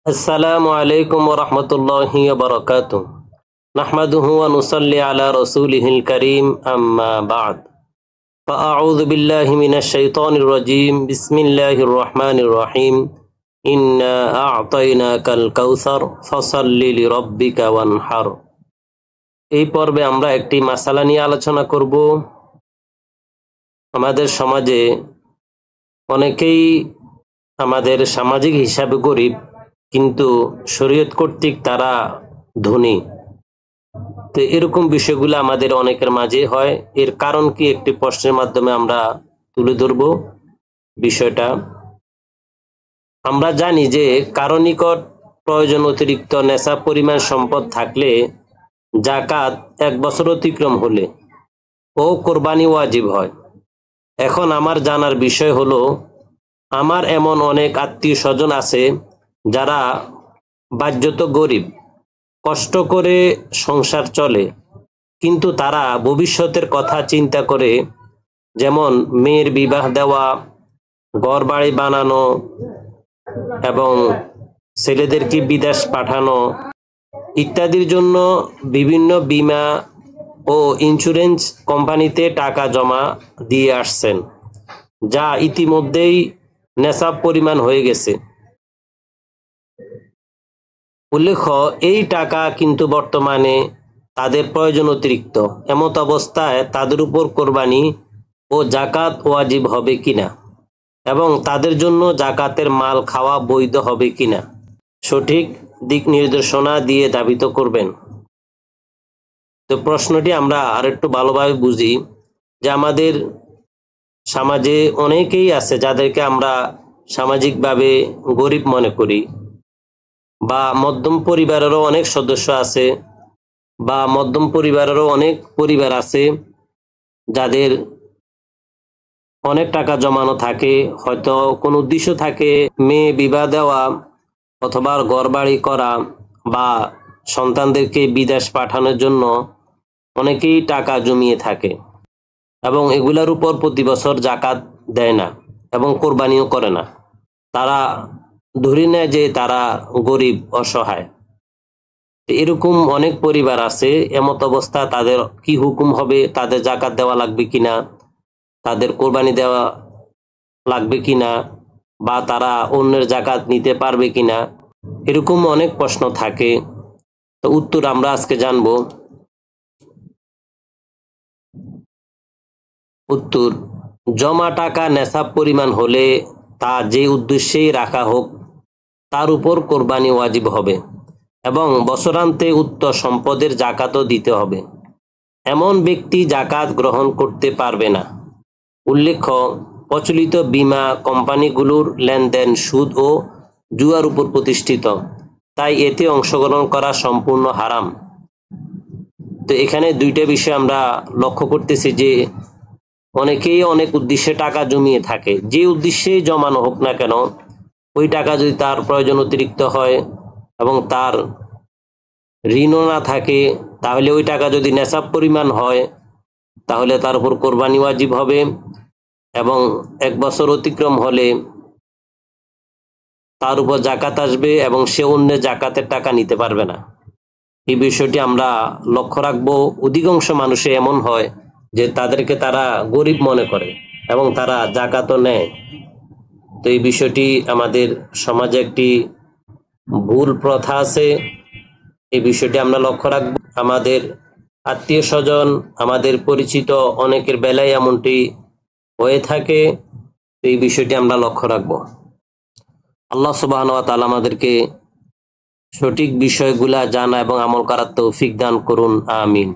আসসালামু আলাইকুম ওয়া রাহমাতুল্লাহি ওয়া বারাকাতুহু। নাহমাদুহু ওয়া নুসাল্লি আলা রাসূলিহিল কারীম, আম্মা বা'দ। ফাআউযু বিল্লাহি মিনাশ শাইতানির রাজীম। বিসমিল্লাহির রহমানির রহিম। ইন্না আ'তাইনাকাল কাউসার ফাসাল্লি লিরাব্বিকা ওয়ানহার। এই পর্বে আমরা একটি মাসালা নিয়ে আলোচনা করব। আমাদের সমাজে অনেকেই আমাদের সামাজিক হিসাবে গরিব, কিন্তু শরীয়ত কর্তৃক তারা ধনী। তো এরকম বিষয়গুলো আমাদের অনেকের মাঝে হয়। এর কারণ কি, একটি প্রশ্নের মাধ্যমে আমরা তুলে ধরব বিষয়টা। আমরা জানি যে কারো নিকট প্রয়োজন অতিরিক্ত নেশাব পরিমাণ সম্পদ থাকলে জাকাত 1 বছর অতিক্রম হলে ও কোরবানি ওয়াজিব হয়। এখন আমার জানার বিষয় হলো, আমার এমন অনেক আত্মীয় স্বজন আছে যারা বাহ্যত গরিব, কষ্ট করে সংসার চলে, কিন্তু তারা ভবিষ্যতের কথা চিন্তা করে, যেমন মেয়ের বিবাহ দেওয়া, ঘর বাড়ি বানানো এবং ছেলেদেরকে বিদেশ পাঠানো ইত্যাদির জন্য বিভিন্ন বীমা ও ইন্স্যুরেন্স কোম্পানিতে টাকা জমা দিয়ে আসছেন, যা ইতিমধ্যেই নেশাব পরিমাণ হয়ে গেছে। উল্লেখ্য, এই টাকা কিন্তু বর্তমানে তাদের প্রয়োজন অতিরিক্ত। এমত অবস্থায় তাদের উপর কোরবানি ও জাকাত ওয়াজিব হবে কিনা এবং তাদের জন্য জাকাতের মাল খাওয়া বৈধ হবে কিনা সঠিক দিক নির্দেশনা দিয়ে ধাবিত করবেন। তো প্রশ্নটি আমরা আরেকটু ভালোভাবে বুঝি যে আমাদের সমাজে অনেকেই আছে যাদেরকে আমরা সামাজিকভাবে গরিব মনে করি, বা মধ্যম পরিবারেরও অনেক সদস্য আছে, বা মধ্যম পরিবারেরও অনেক পরিবার আছে যাদের অনেক টাকা জমানো থাকে, হয়তো কোনো উদ্দেশ্য থাকে মেয়ে বিবাহ দেওয়া অথবা ঘর বাড়ি করা বা সন্তানদেরকে বিদেশ পাঠানোর জন্য অনেকেই টাকা জমিয়ে থাকে এবং এগুলার উপর প্রতি বছর জাকাত দেয় না এবং কোরবানিও করে না। তারা ধরে নেয় যে তারা গরিব, অসহায়। এরকম অনেক পরিবার আছে। এমত অবস্থা তাদের কি হুকুম হবে, তাদের জাকাত দেওয়া লাগবে কিনা, তাদের কোরবানি দেওয়া লাগবে কিনা, বা তারা অন্যের জাকাত নিতে পারবে কিনা, এরকম অনেক প্রশ্ন থাকে। তো উত্তর আমরা আজকে জানবো। উত্তর: জমা টাকা নেশাব পরিমাণ হলে তা যে উদ্দেশ্যেই রাখা হোক তার উপর কোরবানি ওয়াজিব হবে এবং বছরান্তে উক্ত সম্পদের জাকাতও দিতে হবে। এমন ব্যক্তি জাকাত গ্রহণ করতে পারবে না। উল্লেখ্য, প্রচলিত বীমা কোম্পানিগুলোর লেনদেন সুদ ও জুয়ার উপর প্রতিষ্ঠিত, তাই এতে অংশগ্রহণ করা সম্পূর্ণ হারাম। তো এখানে দুইটা বিষয় আমরা লক্ষ্য করতেছি যে অনেকেই অনেক উদ্দেশ্যে টাকা জমিয়ে থাকে। যে উদ্দেশ্যে জমানো হোক না কেন, ওই টাকা যদি তার প্রয়োজন অতিরিক্ত হয় এবং তার ঋণও না থাকে, তাহলে ওই টাকা যদি নেশাব পরিমাণ হয় তাহলে তার উপর কোরবানি ওয়াজিব হবে এবং 1 বছর অতিক্রম হলে তার উপর জাকাত আসবে এবং সে অন্য জাকাতের টাকা নিতে পারবে না। এই বিষয়টি আমরা লক্ষ্য রাখবো। অধিকাংশ মানুষে এমন হয় যে তাদেরকে তারা গরিব মনে করে এবং তারা জাকাতও নেয়। তো এই বিষয়টি আমাদের সমাজে একটি ভুল প্রথা আছে, এই বিষয়টি আমরা লক্ষ্য রাখবো। আমাদের আত্মীয় স্বজন, আমাদের পরিচিত অনেকের বেলায় এমনটি হয়ে থাকে। তো এই বিষয়টি আমরা লক্ষ্য রাখবো। আল্লাহ সুবহানাহু ওয়া তাআলা আমাদেরকে সঠিক বিষয়গুলা জানা এবং আমল করার তৌফিক দান করুন, আমিন।